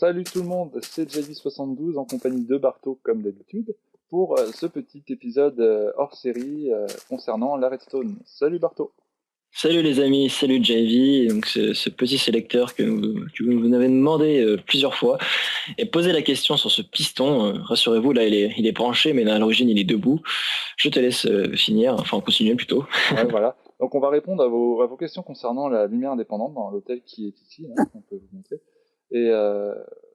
Salut tout le monde, c'est JV72 en compagnie de Barto comme d'habitude pour ce petit épisode hors série concernant la Redstone. Salut Barto. Salut les amis, salut JV, donc ce petit sélecteur que vous m'avez demandé plusieurs fois et posé la question sur ce piston. Rassurez-vous, là il est branché, mais à l'origine il est debout. Je te laisse finir, enfin continuer plutôt. Ouais, voilà. Donc on va répondre à vos questions concernant la lumière indépendante dans l'hôtel qui est ici, hein, on peut vous montrer. Et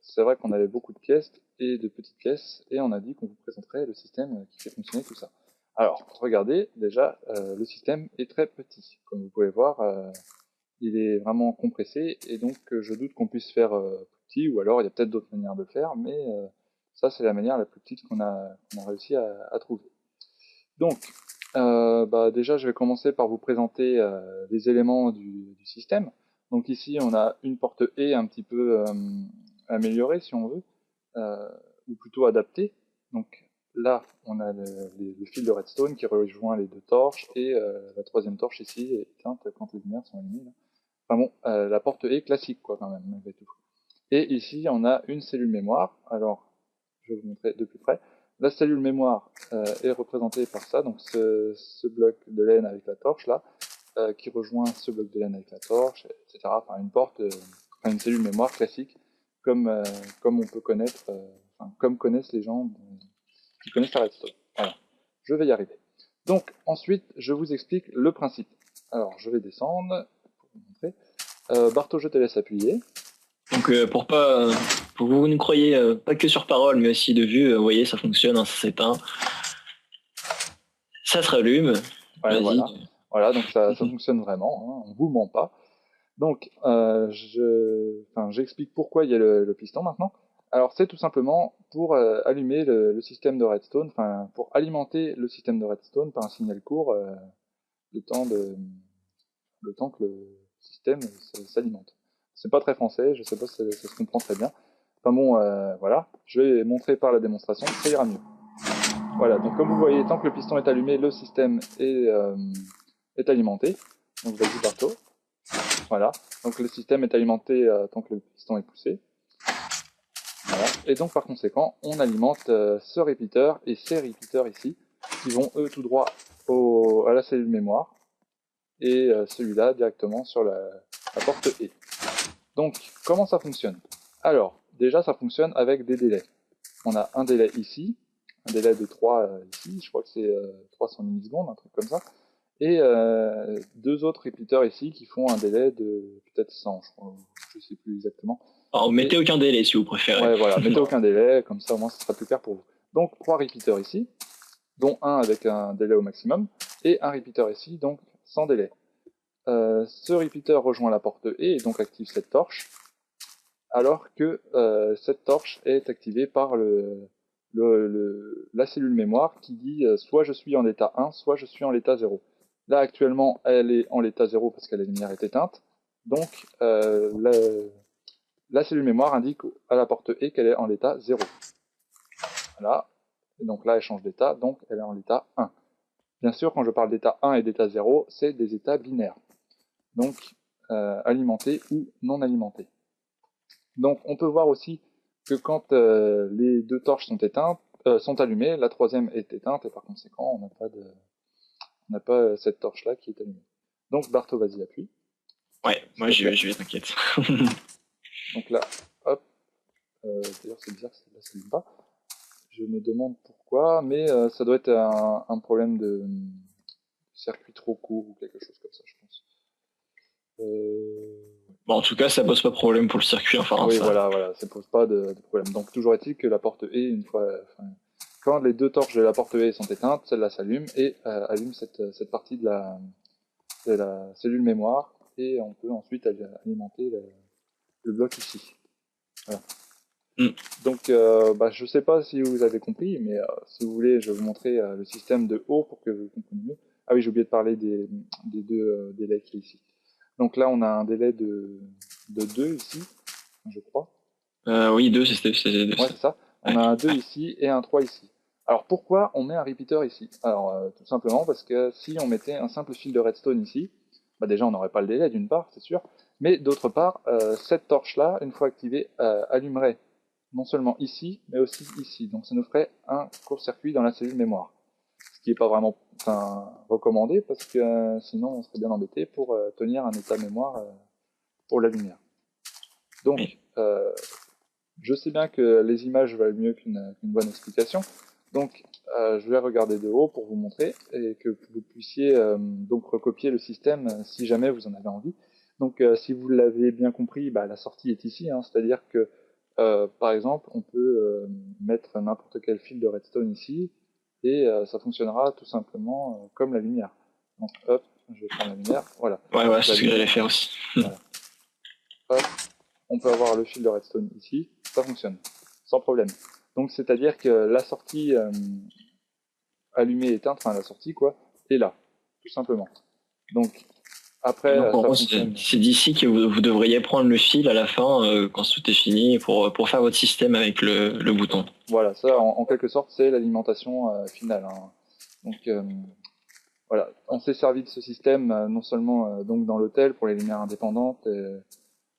c'est vrai qu'on avait beaucoup de pièces et de petites pièces et on a dit qu'on vous présenterait le système qui fait fonctionner tout ça. Alors, regardez, déjà, le système est très petit. Comme vous pouvez voir, il est vraiment compressé et donc je doute qu'on puisse faire plus petit ou alors il y a peut-être d'autres manières de faire, mais ça c'est la manière la plus petite qu'on a réussi à trouver. Donc, déjà je vais commencer par vous présenter les éléments du système. Donc ici on a une porte E un petit peu améliorée si on veut, euh, ou plutôt adaptée. Donc là on a le fil de redstone qui rejoint les deux torches et la troisième torche ici est éteinte quand les lumières sont allumées. Là. Enfin bon, la porte est classique quoi quand même, malgré tout. Et ici, on a une cellule mémoire. Alors, je vais vous montrer de plus près. La cellule mémoire est représentée par ça, donc ce bloc de laine avec la torche là, qui rejoint ce bloc de laine avec la torche, etc. Enfin, une porte, enfin, une cellule mémoire classique, comme on peut connaître, enfin, comme connaissent les gens qui connaissent la redstone. Voilà, je vais y arriver. Donc, ensuite, je vous explique le principe. Alors, je vais descendre pour vous montrer. Barto, je te laisse appuyer. Donc pour que vous ne croyez pas que sur parole, mais aussi de vue, vous voyez ça fonctionne, hein, ça s'éteint, ça se rallume. Ouais, Vas-y. voilà. Voilà, donc ça fonctionne vraiment, hein, on vous ment pas. Donc, j'explique pourquoi il y a le piston maintenant. Alors, c'est tout simplement pour allumer le système de redstone, enfin, pour alimenter le système de redstone par un signal court, le temps de, le temps que le système s'alimente. C'est pas très français, je sais pas si ça se comprend très bien. Enfin bon, voilà, je vais montrer par la démonstration, ça ira mieux. Voilà, donc comme vous voyez, tant que le piston est allumé, le système est alimenté. Donc vas-y Barto. Voilà, donc le système est alimenté tant que le piston est poussé. Voilà. Et donc par conséquent, on alimente ce répéteur et ces répéteurs ici, qui vont eux tout droit à la cellule mémoire, et celui-là directement sur la porte E. Donc comment ça fonctionne? Alors, déjà ça fonctionne avec des délais. On a un délai ici, un délai de 3 ici, je crois que c'est 300 millisecondes, un truc comme ça, et deux autres répéteurs ici qui font un délai de peut-être 100, je sais plus exactement. Alors mettez aucun délai si vous préférez. Ouais, voilà, mettez aucun délai, comme ça au moins ça sera plus clair pour vous. Donc trois répéteurs ici, dont un avec un délai au maximum, et un répéteur ici, donc sans délai. Ce répéteur rejoint la porte E et donc active cette torche, alors que cette torche est activée par la cellule mémoire qui dit soit je suis en état 1, soit je suis en état 0. Là actuellement elle est en l'état 0 parce que la lumière est éteinte, donc la cellule mémoire indique à la porte E qu'elle est en l'état 0. Voilà, et donc là elle change d'état, donc elle est en l'état 1. Bien sûr quand je parle d'état 1 et d'état 0, c'est des états binaires, donc alimentés ou non alimentés. Donc on peut voir aussi que quand les deux torches sont éteintes, sont allumées, la troisième est éteinte et par conséquent on n'a pas cette torche là qui est allumée. Donc Barto, vas-y appuie. Ouais, moi je vais, t'inquiète. Donc là, hop, d'ailleurs c'est bizarre que celle-là s'allume pas. Je me demande pourquoi, mais ça doit être un problème de circuit trop court ou quelque chose comme ça, je pense. Bon, en tout cas, ça pose pas problème pour le circuit. Enfin, Oui, ça. voilà, ça pose pas de problème. Donc toujours est-il que la porte E, une fois, quand les deux torches de la porte E sont éteintes, celle-là s'allume et allume cette partie de la cellule mémoire et on peut ensuite alimenter le bloc ici. Voilà. Donc je sais pas si vous avez compris, mais si vous voulez, je vais vous montrer le système de haut pour que vous compreniez mieux. Ah oui, j'ai oublié de parler des deux délais qui est ici. Donc là, on a un délai de 2 ici, je crois. Oui, deux, c'est Ouais, c'est ça. On a un 2 ici et un 3 ici. Alors pourquoi on met un repeater ici? Alors tout simplement parce que si on mettait un simple fil de redstone ici, bah déjà on n'aurait pas le délai d'une part, c'est sûr, mais d'autre part, cette torche-là, une fois activée, allumerait non seulement ici, mais aussi ici. Donc ça nous ferait un court-circuit dans la cellule mémoire. Ce qui n'est pas vraiment recommandé, parce que sinon on serait bien embêté pour tenir un état mémoire pour la lumière. Donc, je sais bien que les images valent mieux qu'une bonne explication, donc je vais regarder de haut pour vous montrer et que vous puissiez donc recopier le système si jamais vous en avez envie. Donc si vous l'avez bien compris, bah, la sortie est ici, hein, c'est-à-dire que par exemple on peut mettre n'importe quel fil de redstone ici et ça fonctionnera tout simplement comme la lumière. Donc hop, je vais prendre la lumière, voilà. Ouais, c'est ce que j'allais faire aussi. Voilà. Hop, on peut avoir le fil de redstone ici, ça fonctionne, sans problème. Donc c'est-à-dire que la sortie allumée éteinte, enfin la sortie quoi, est là, tout simplement. Donc après donc, ça fonctionne. C'est d'ici que vous devriez prendre le fil à la fin quand tout est fini pour faire votre système avec le bouton. Voilà, ça en quelque sorte c'est l'alimentation finale. Hein. Donc voilà, on s'est servi de ce système non seulement donc dans l'hôtel pour les lumières indépendantes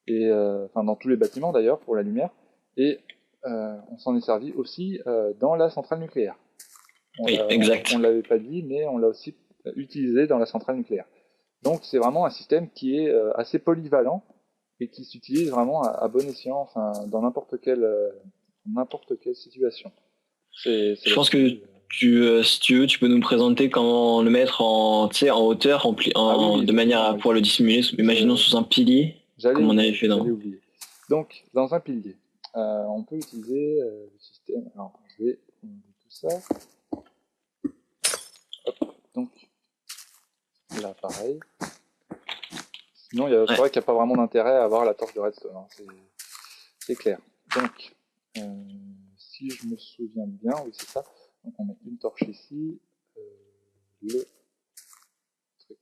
et enfin dans tous les bâtiments d'ailleurs pour la lumière, et on s'en est servi aussi dans la centrale nucléaire. Oui, exact. On ne l'avait pas dit, mais on l'a aussi utilisé dans la centrale nucléaire. Donc c'est vraiment un système qui est assez polyvalent et qui s'utilise vraiment à bon escient, enfin dans n'importe quelle situation. Je pense que si tu veux, tu peux nous présenter comment le mettre en hauteur, de manière à pouvoir le dissimuler. Imaginons sous un pilier, comme on avait fait dans. Donc, dans un pilier, on peut utiliser le système. Alors, je vais enlever tout ça. Hop, donc, là, pareil. Sinon, c'est vrai qu'il n'y a pas vraiment d'intérêt à avoir la torche de redstone. Hein, c'est clair. Donc, si je me souviens bien, oui, c'est ça. Donc, on met une torche ici. Le truc.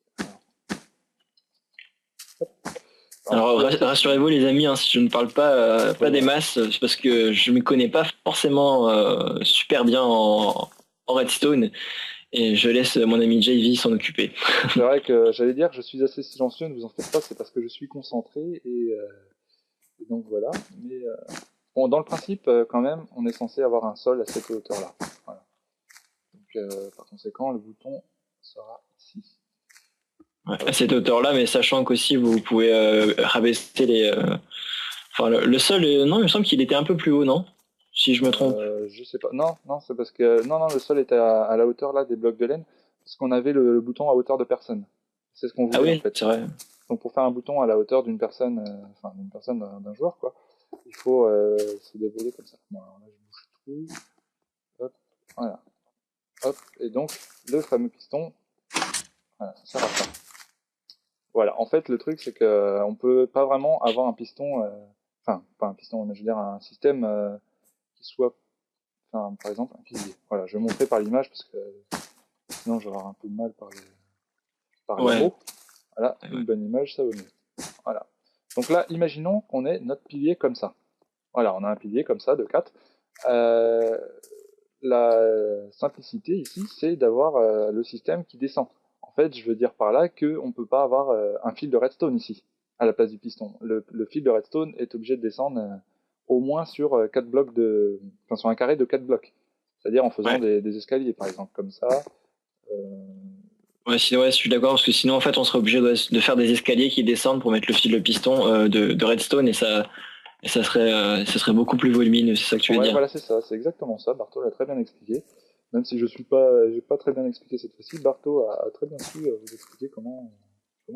Alors rassurez-vous les amis, hein, si je ne parle pas des masses, c'est parce que je ne me connais pas forcément super bien en redstone et je laisse mon ami JV s'en occuper. C'est vrai que j'allais dire que je suis assez silencieux, ne vous en faites pas, c'est parce que je suis concentré et donc voilà. Mais bon, dans le principe, quand même, on est censé avoir un sol à cette hauteur-là. Voilà. Donc par conséquent, le bouton sera ici. Ouais, à cette hauteur-là, mais sachant qu'aussi vous pouvez rabaisser les. Enfin, le sol, non, il me semble qu'il était un peu plus haut, non? Si je me trompe. Je sais pas. Non, c'est parce que non, le sol était à la hauteur là des blocs de laine, parce qu'on avait le bouton à hauteur de personne. C'est ce qu'on voulait. Ah oui, en fait. C'est vrai. Donc pour faire un bouton à la hauteur d'une personne, d'un joueur, quoi, il faut se débrouiller comme ça. Bon, alors là, je bouge tout. Hop, voilà. Hop, et donc le fameux piston, voilà, ça sert à ça. Voilà, en fait, le truc, c'est que on peut pas vraiment avoir un piston, enfin, pas un piston, mais je veux dire un système qui soit, enfin, par exemple, un pilier. Voilà, je vais montrer par l'image parce que sinon j'aurai un peu de mal par les mots. Voilà, une bonne image, ça vaut mieux. Voilà. Donc là, imaginons qu'on ait notre pilier comme ça. Voilà, on a un pilier comme ça de 4. La simplicité ici, c'est d'avoir le système qui descend. En fait, je veux dire par là qu'on ne peut pas avoir un fil de redstone ici, à la place du piston. Le fil de redstone est obligé de descendre au moins sur 4 blocs sur un carré de 4 blocs. C'est-à-dire en faisant des escaliers, par exemple, comme ça. Ouais, je suis d'accord, parce que sinon, en fait, on serait obligé de faire des escaliers qui descendent pour mettre le fil de piston de redstone, et ça serait beaucoup plus volumineux, c'est ça que tu veux dire? Voilà, c'est ça, c'est exactement ça. Bartho l'a très bien expliqué. Même si j'ai pas très bien expliqué cette fois-ci, Bartho a très bien su vous expliquer comment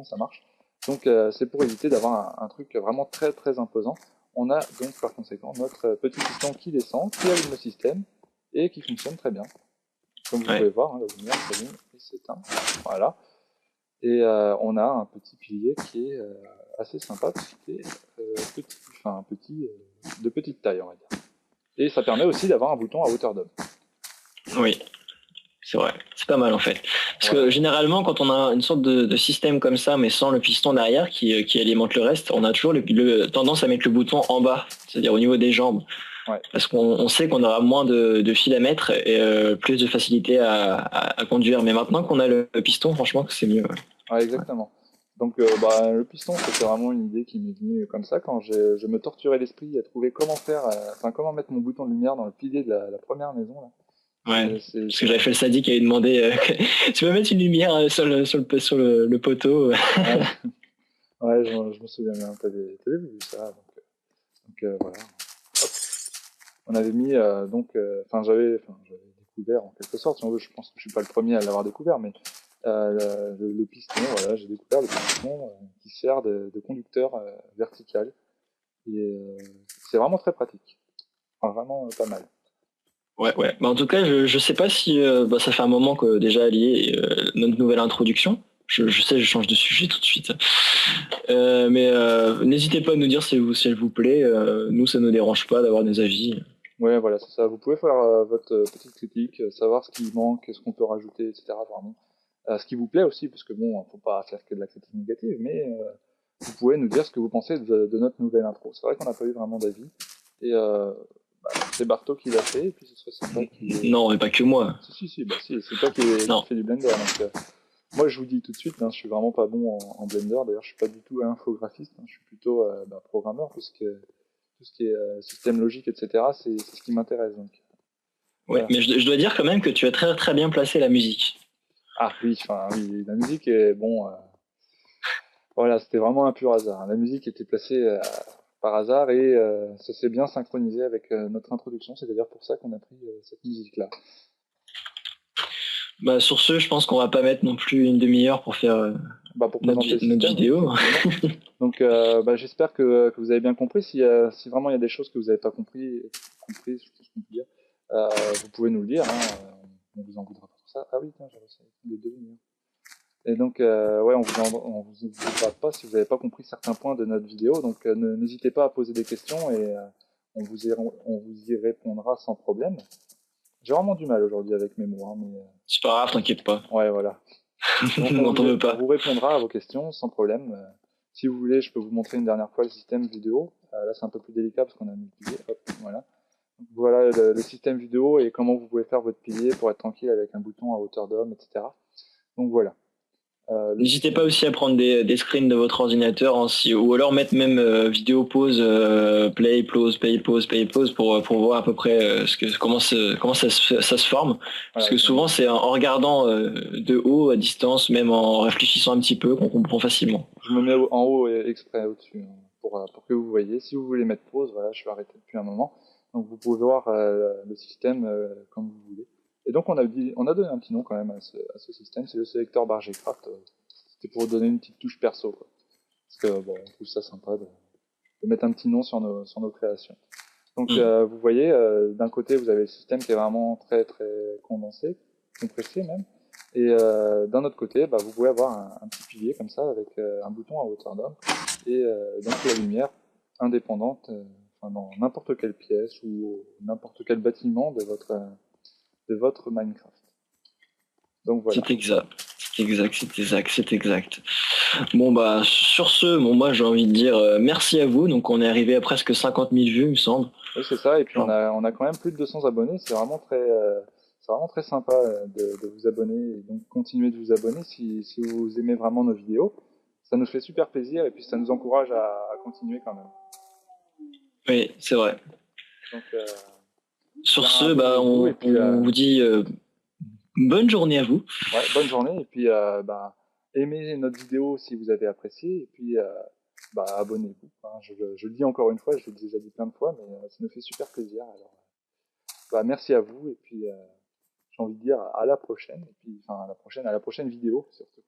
ça marche. Donc c'est pour éviter d'avoir un truc vraiment très très imposant. On a donc par conséquent notre petit piston qui descend, qui allume le système et qui fonctionne très bien. Comme vous pouvez voir, hein, la lumière s'allume et s'éteint. Voilà. Et on a un petit pilier qui est assez sympa, qui est de petite taille, on va dire. Et ça permet aussi d'avoir un bouton à hauteur d'homme. Oui, c'est vrai, c'est pas mal en fait. Parce que généralement, quand on a une sorte de système comme ça, mais sans le piston derrière qui alimente le reste, on a toujours tendance à mettre le bouton en bas, c'est-à-dire au niveau des jambes. Ouais. Parce qu'on sait qu'on aura moins de fil à mettre et plus de facilité à conduire. Mais maintenant qu'on a le piston, franchement, c'est mieux. Ouais, exactement. Donc le piston, c'était vraiment une idée qui m'est venue comme ça quand je me torturais l'esprit à trouver comment faire, comment mettre mon bouton de lumière dans le pilier de la première maison là. Ouais. Parce C'est que j'avais fait le sadique qui avait demandé tu peux mettre une lumière sur le poteau. ouais, ouais, je me souviens bien. T'avais vu ça, voilà. Hop. On avait mis j'avais découvert en quelque sorte. Si on veut, je pense que je suis pas le premier à l'avoir découvert, mais le piston, voilà, j'ai découvert le piston qui sert de conducteur vertical et c'est vraiment très pratique. Enfin, vraiment pas mal. Ouais, ouais. Bah, en tout cas, je sais pas si ça fait un moment que déjà allié notre nouvelle introduction. Je sais, je change de sujet tout de suite. Mais n'hésitez pas à nous dire si elle vous plaît. Nous, ça ne nous dérange pas d'avoir des avis. Ouais, voilà, c'est ça. Vous pouvez faire votre petite critique, savoir ce qui manque, ce qu'on peut rajouter, etc. Vraiment. Ce qui vous plaît aussi, parce que bon, faut pas faire que de la critique négative, mais vous pouvez nous dire ce que vous pensez de notre nouvelle intro. C'est vrai qu'on n'a pas eu vraiment d'avis. Et c'est Barto qui l'a fait, et puis ce serait sympa qu'il... Non, mais pas que moi. Si, c'est toi qui fais du Blender. Donc, moi, je vous dis tout de suite, hein, je suis vraiment pas bon en Blender. D'ailleurs, je suis pas du tout infographiste. Hein, je suis plutôt programmeur, puisque tout ce qui est système logique, etc., c'est ce qui m'intéresse. Donc, Ouais, voilà. mais je dois dire quand même que tu as très très bien placé la musique. Ah oui, oui, la musique est bon. Voilà, c'était vraiment un pur hasard. La musique était placée par hasard et ça s'est bien synchronisé avec notre introduction. C'est d'ailleurs pour ça qu'on a pris cette musique-là. Bah, sur ce, je pense qu'on va pas mettre non plus une demi-heure pour faire Pour présenter le notre système, vidéo. oui. Donc, j'espère que vous avez bien compris. Si vraiment il y a des choses que vous n'avez pas compris, je pense qu'on peut dire, vous pouvez nous le dire. Hein, on vous en voudra pas pour ça. Ah oui, tiens, j'avais essayé de deviner. Et donc, on vous voudra pas si vous n'avez pas compris certains points de notre vidéo. Donc, n'hésitez pas à poser des questions et on vous y répondra sans problème. J'ai vraiment du mal aujourd'hui avec mes mots, hein, mais C'est pas grave, t'inquiète pas. ouais, voilà. Donc, On t'en veut pas. on vous répondra à vos questions sans problème. Si vous voulez, je peux vous montrer une dernière fois le système vidéo. Là, c'est un peu plus délicat parce qu'on a mis le pilier. Hop, voilà. Donc, voilà le système vidéo et comment vous pouvez faire votre pilier pour être tranquille avec un bouton à hauteur d'homme, etc. Donc voilà. N'hésitez pas aussi à prendre des screens de votre ordinateur ou alors mettre même vidéo pause, play, pause, play, pause pour voir à peu près comment ça se forme. Parce que souvent c'est en regardant de haut, à distance, même en réfléchissant un petit peu, qu'on comprend facilement. Je me mets en haut et exprès au-dessus pour que vous voyez. Si vous voulez mettre pause, voilà, je vais arrêter depuis un moment. Donc vous pouvez voir le système comme vous voulez. Et donc on a donné un petit nom quand même à ce système, c'est le sélecteur Bargecraft. C'était pour donner une petite touche perso, quoi. Parce que bon, on trouve ça sympa de mettre un petit nom sur nos créations. Donc vous voyez, d'un côté vous avez le système qui est vraiment très très condensé, compressé même. Et d'un autre côté, vous pouvez avoir un petit pilier comme ça avec un bouton à hauteur d'homme et donc la lumière indépendante dans n'importe quelle pièce ou n'importe quel bâtiment de votre Minecraft. Donc voilà. C'est exact. Bon sur ce, moi j'ai envie de dire merci à vous. Donc on est arrivé à presque 50 000 vues, il me semble. Oui, c'est ça. Et puis on a quand même plus de 200 abonnés. C'est vraiment très sympa de vous abonner et donc continuez de vous abonner si vous aimez vraiment nos vidéos. Ça nous fait super plaisir et puis ça nous encourage à continuer quand même. Oui, c'est vrai. Donc, sur ce, on vous dit bonne journée à vous. Ouais, bonne journée et puis aimez notre vidéo si vous avez apprécié et puis abonnez-vous. Hein. Je le dis encore une fois, je l'ai déjà dit plein de fois, mais ça nous fait super plaisir. Alors, merci à vous et puis j'ai envie de dire à la prochaine et puis à la prochaine vidéo surtout.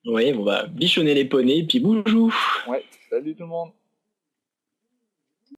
Oui, bichonnez les poneys et puis bonjour. Ouais, salut tout le monde.